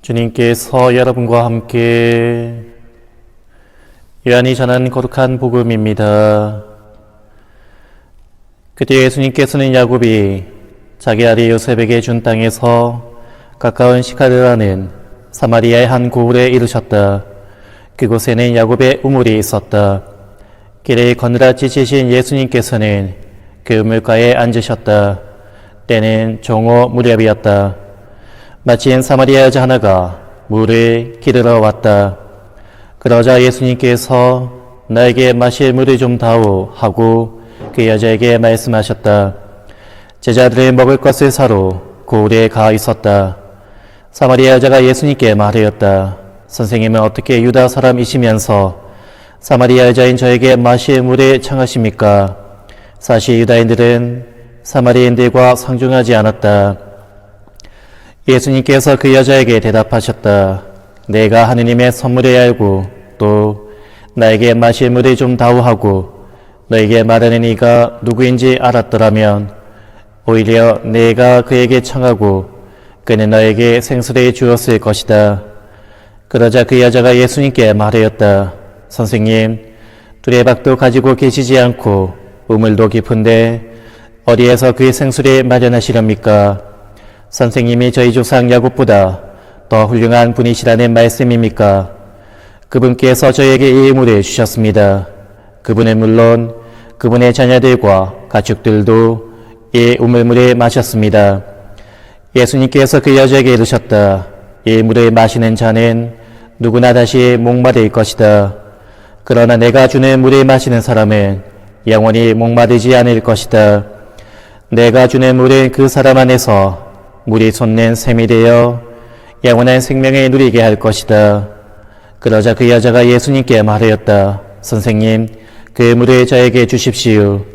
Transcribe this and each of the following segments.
주님께서 여러분과 함께 요한이 전한 거룩한 복음입니다. 그때 예수님께서는 야곱이 자기 아들 요셉에게 준 땅에서 가까운 시카르라는 사마리아의 한 고을에 이르셨다. 그곳에는 야곱의 우물이 있었다. 길에 거느라 지치신 예수님께서는 그 우물가에 앉으셨다. 때는 정오 무렵이었다. 마침 사마리아 여자 하나가 물을 기르러 왔다. 그러자 예수님께서 나에게 마실 물을 좀 다오 하고 그 여자에게 말씀하셨다. 제자들이 먹을 것을 사러 고을에 가 있었다. 사마리아 여자가 예수님께 말하였다. 선생님은 어떻게 유다 사람이시면서 사마리아 여자인 저에게 마실 물을 청하십니까? 사실 유다인들은 사마리아인들과 상종하지 않았다. 예수님께서 그 여자에게 대답하셨다. 내가 하느님의 선물을 알고 또 나에게 마실 물을 좀 다오 하고 너에게 말하는 이가 누구인지 알았더라면 오히려 내가 그에게 청하고 그는 너에게 생수를 주었을 것이다. 그러자 그 여자가 예수님께 말하였다. 선생님, 두레박도 가지고 계시지 않고 우물도 깊은데 어디에서 그 생수를 마련하시렵니까? 선생님이 저희 조상 야곱보다 더 훌륭한 분이시라는 말씀입니까? 그분께서 저에게 이 우물을 주셨습니다. 그분은 물론 그분의 자녀들과 가축들도 이 우물물을 마셨습니다. 예수님께서 그 여자에게 이르셨다. 이 물을 마시는 자는 누구나 다시 목마를 것이다. 그러나 내가 주는 물을 마시는 사람은 영원히 목마르지 않을 것이다. 내가 주는 물은 그 사람 안에서 물이 솟는 샘이 되어 영원한 생명을 누리게 할 것이다. 그러자 그 여자가 예수님께 말하였다. 선생님, 그 물을 저에게 주십시오.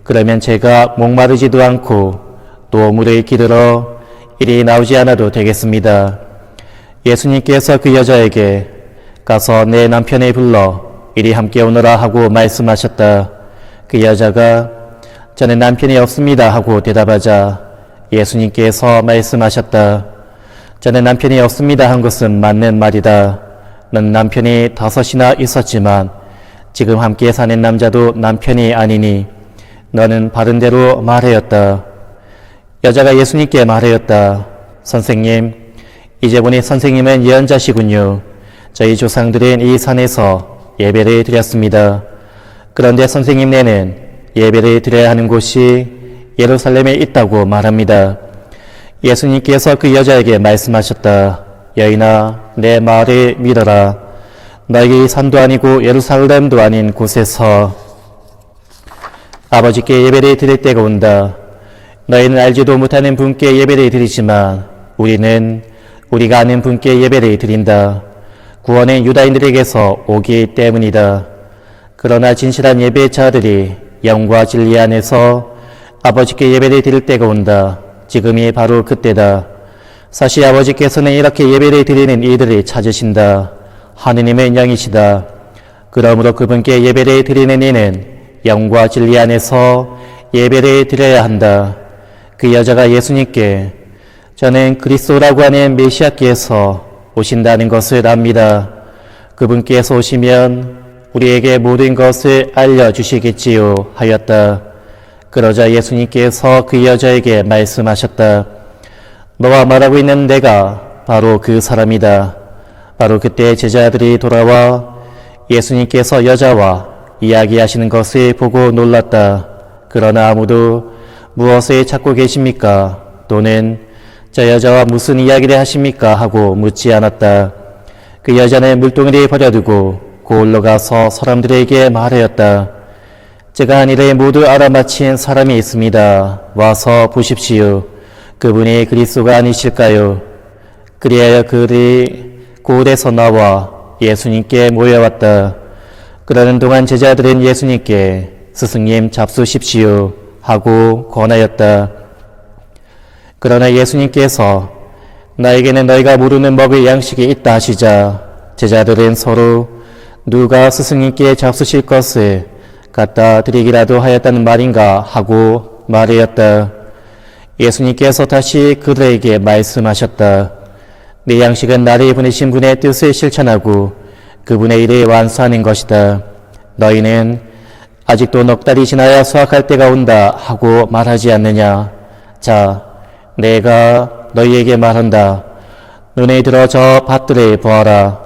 그러면 제가 목마르지도 않고 또 물을 기르러 이리 나오지 않아도 되겠습니다. 예수님께서 그 여자에게 가서 내 남편을 불러 이리 함께 오너라 하고 말씀하셨다. 그 여자가 저는 남편이 없습니다 하고 대답하자 예수님께서 말씀하셨다. 저는 남편이 없습니다 한 것은 맞는 말이다. 넌 남편이 5이나 있었지만 지금 함께 사는 남자도 남편이 아니니 너는 바른 대로 말하였다. 여자가 예수님께 말하였다. 선생님, 이제 보니 선생님은 예언자시군요. 저희 조상들은 이 산에서 예배를 드렸습니다. 그런데 선생님네는 예배를 드려야 하는 곳이 예루살렘에 있다고 말합니다. 예수님께서 그 여자에게 말씀하셨다. 여인아, 내 말을 믿어라. 너에게 이 산도 아니고 예루살렘도 아닌 곳에서 아버지께 예배를 드릴 때가 온다. 너희는 알지도 못하는 분께 예배를 드리지만 우리는 우리가 아는 분께 예배를 드린다. 구원은 유다인들에게서 오기 때문이다. 그러나 진실한 예배자들이 영과 진리 안에서 아버지께 예배를 드릴 때가 온다. 지금이 바로 그때다. 사실 아버지께서는 이렇게 예배를 드리는 이들을 찾으신다. 하느님의 영이시다. 그러므로 그분께 예배를 드리는 이는 영과 진리 안에서 예배를 드려야 한다. 그 여자가 예수님께 저는 그리스도라고 하는 메시아께서 오신다는 것을 압니다. 그분께서 오시면 우리에게 모든 것을 알려주시겠지요 하였다. 그러자 예수님께서 그 여자에게 말씀하셨다. 너와 말하고 있는 내가 바로 그 사람이다. 바로 그때 제자들이 돌아와 예수님께서 여자와 이야기하시는 것을 보고 놀랐다. 그러나 아무도 무엇을 찾고 계십니까? 또는 저 여자와 무슨 이야기를 하십니까? 하고 묻지 않았다. 그 여자는 물동이를 버려두고 고을로 가서 사람들에게 말하였다. 제가 한 일을 모두 알아맞힌 사람이 있습니다. 와서 보십시오. 그분이 그리스도가 아니실까요? 그리하여 그들이 고을에서 나와 예수님께 모여왔다. 그러는 동안 제자들은 예수님께 스승님 잡수십시오 하고 권하였다. 그러나 예수님께서 나에게는 너희가 모르는 먹을 양식이 있다 하시자 제자들은 서로 누가 스승님께 잡수실 것을 갖다 드리기라도 하였다는 말인가 하고 말하였다. 예수님께서 다시 그들에게 말씀하셨다. 네 양식은 나를 보내신 분의 뜻을 실천하고 그분의 일을 완수하는 것이다. 너희는 아직도 넉 달이 지나야 수확할 때가 온다 하고 말하지 않느냐. 자, 내가 너희에게 말한다. 눈에 들어 저 밭들을 보아라.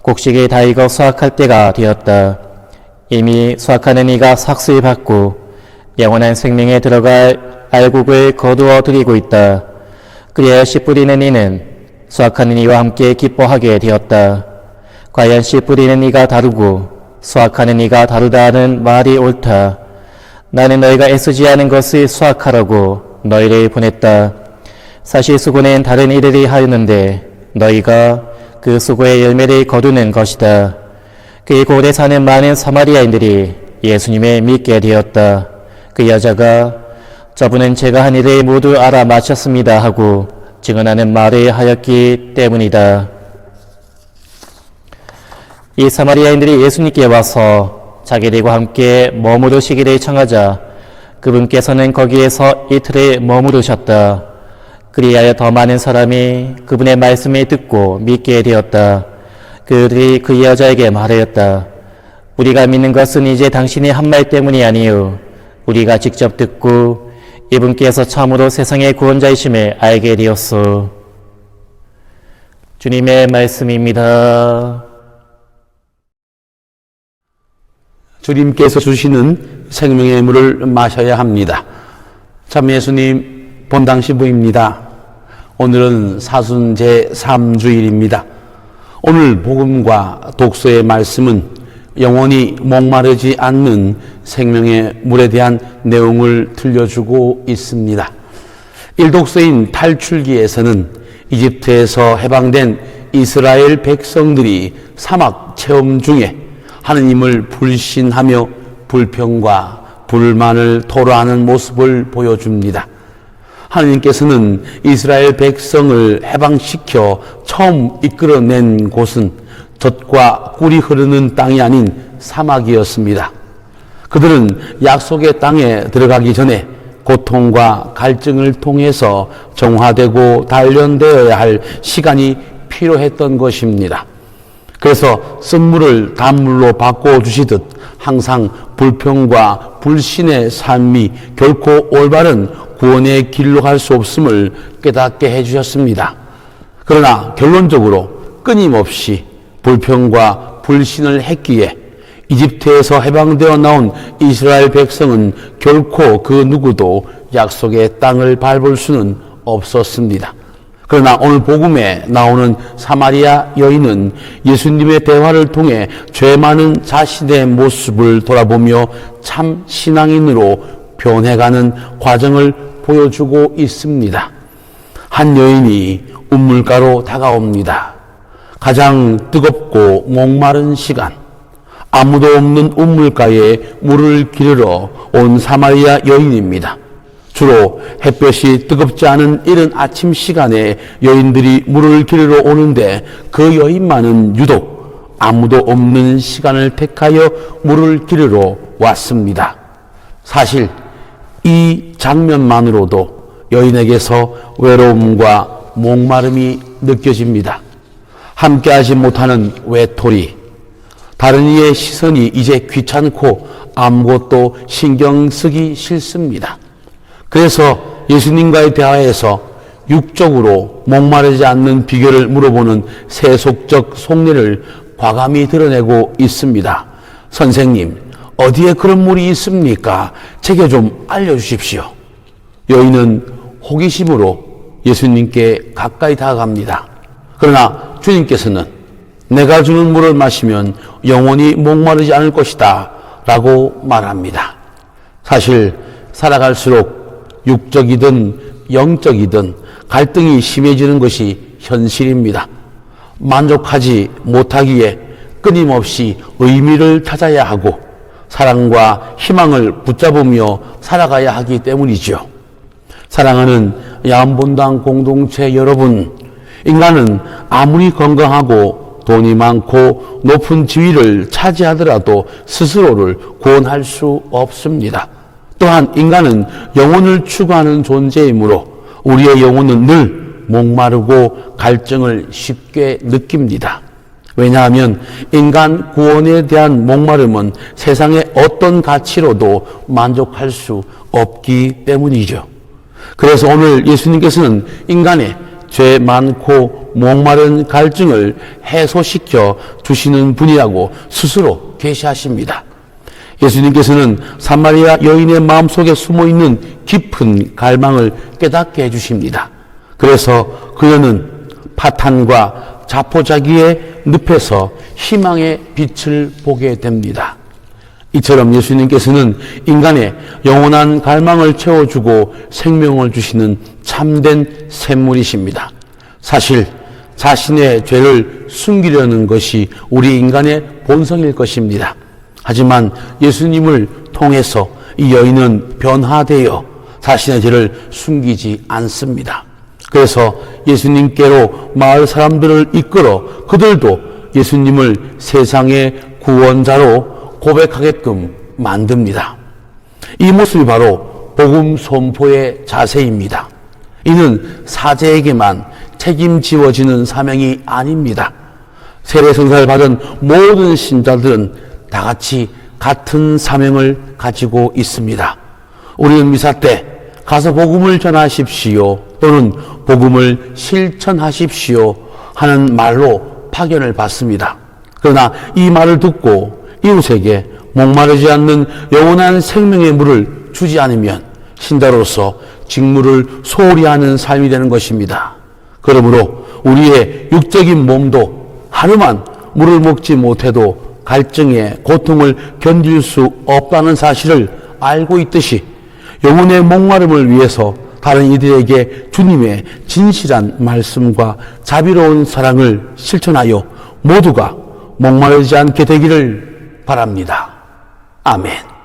곡식이 다 익어 수확할 때가 되었다. 이미 수확하는 이가 삭슬 받고 영원한 생명에 들어갈 알곡을 거두어 드리고 있다. 그리하여 씨 뿌리는 이는 수확하는 이와 함께 기뻐하게 되었다. 과연 씨 뿌리는 이가 다르고 수확하는 이가 다르다는 말이 옳다. 나는 너희가 애쓰지 않은 것을 수확하라고 너희를 보냈다. 사실 수고는 다른 이들이 하였는데 너희가 그 수고의 열매를 거두는 것이다. 그 고을에 사는 많은 사마리아인들이 예수님을 믿게 되었다. 그 여자가 저분은 제가 한 일을 모두 알아마쳤습니다 하고 증언하는 말을 하였기 때문이다. 이 사마리아인들이 예수님께 와서 자기들과 함께 머무르시기를 청하자 그분께서는 거기에서 이틀을 머무르셨다. 그리하여 더 많은 사람이 그분의 말씀을 듣고 믿게 되었다. 그들이 그 여자에게 말하였다. 우리가 믿는 것은 이제 당신이 한 말 때문이 아니요 우리가 직접 듣고 이분께서 참으로 세상의 구원자이심을 알게 되었소. 주님의 말씀입니다. 주님께서 주시는 생명의 물을 마셔야 합니다. 참 예수님 본당시부입니다. 오늘은 사순 제3주일입니다. 오늘 복음과 독서의 말씀은 영원히 목마르지 않는 생명의 물에 대한 내용을 들려주고 있습니다. 일독서인 탈출기에서는 이집트에서 해방된 이스라엘 백성들이 사막 체험 중에 하느님을 불신하며 불평과 불만을 토로하는 모습을 보여줍니다. 하느님께서는 이스라엘 백성을 해방시켜 처음 이끌어낸 곳은 젖과 꿀이 흐르는 땅이 아닌 사막이었습니다. 그들은 약속의 땅에 들어가기 전에 고통과 갈증을 통해서 정화되고 단련되어야 할 시간이 필요했던 것입니다. 그래서 쓴물을 단물로 바꿔주시듯 항상 불평과 불신의 삶이 결코 올바른 구원의 길로 갈 수 없음을 깨닫게 해주셨습니다. 그러나 결론적으로 끊임없이 불평과 불신을 했기에 이집트에서 해방되어 나온 이스라엘 백성은 결코 그 누구도 약속의 땅을 밟을 수는 없었습니다. 그러나 오늘 복음에 나오는 사마리아 여인은 예수님의 대화를 통해 죄 많은 자신의 모습을 돌아보며 참 신앙인으로 변해가는 과정을 보여주고 있습니다. 한 여인이 우물가로 다가옵니다. 가장 뜨겁고 목마른 시간, 아무도 없는 우물가에 물을 기르러 온 사마리아 여인입니다. 주로 햇볕이 뜨겁지 않은 이른 아침 시간에 여인들이 물을 기르러 오는데 그 여인만은 유독 아무도 없는 시간을 택하여 물을 기르러 왔습니다. 사실 이 장면만으로도 여인에게서 외로움과 목마름이 느껴집니다. 함께하지 못하는 외톨이, 다른 이의 시선이 이제 귀찮고 아무것도 신경 쓰기 싫습니다. 그래서 예수님과의 대화에서 육적으로 목마르지 않는 비결을 물어보는 세속적 속내를 과감히 드러내고 있습니다. 선생님, 어디에 그런 물이 있습니까? 제게 좀 알려주십시오. 여인은 호기심으로 예수님께 가까이 다가갑니다. 그러나 주님께서는 내가 주는 물을 마시면 영원히 목마르지 않을 것이다 라고 말합니다. 사실 살아갈수록 육적이든 영적이든 갈등이 심해지는 것이 현실입니다. 만족하지 못하기에 끊임없이 의미를 찾아야 하고 사랑과 희망을 붙잡으며 살아가야 하기 때문이죠. 사랑하는 야음본당 공동체 여러분, 인간은 아무리 건강하고 돈이 많고 높은 지위를 차지하더라도 스스로를 구원할 수 없습니다. 또한 인간은 영혼을 추구하는 존재이므로 우리의 영혼은 늘 목마르고 갈증을 쉽게 느낍니다. 왜냐하면 인간 구원에 대한 목마름은 세상의 어떤 가치로도 만족할 수 없기 때문이죠. 그래서 오늘 예수님께서는 인간의 죄 많고 목마른 갈증을 해소시켜 주시는 분이라고 스스로 계시하십니다. 예수님께서는 사마리아 여인의 마음속에 숨어있는 깊은 갈망을 깨닫게 해주십니다. 그래서 그녀는 파탄과 자포자기의 늪에서 희망의 빛을 보게 됩니다. 이처럼 예수님께서는 인간의 영원한 갈망을 채워주고 생명을 주시는 참된 샘물이십니다. 사실 자신의 죄를 숨기려는 것이 우리 인간의 본성일 것입니다. 하지만 예수님을 통해서 이 여인은 변화되어 자신의 죄를 숨기지 않습니다. 그래서 예수님께로 마을 사람들을 이끌어 그들도 예수님을 세상의 구원자로 고백하게끔 만듭니다. 이 모습이 바로 복음 선포의 자세입니다. 이는 사제에게만 책임지워지는 사명이 아닙니다. 세례선사를 받은 모든 신자들은 다 같이 같은 사명을 가지고 있습니다. 우리는 미사 때 가서 복음을 전하십시오 또는 복음을 실천하십시오 하는 말로 파견을 받습니다. 그러나 이 말을 듣고 이웃에게 목마르지 않는 영원한 생명의 물을 주지 않으면 신자로서 직무를 소홀히 하는 삶이 되는 것입니다. 그러므로 우리의 육적인 몸도 하루만 물을 먹지 못해도 갈증의 고통을 견딜 수 없다는 사실을 알고 있듯이 영혼의 목마름을 위해서 다른 이들에게 주님의 진실한 말씀과 자비로운 사랑을 실천하여 모두가 목마르지 않게 되기를 바랍니다. 아멘.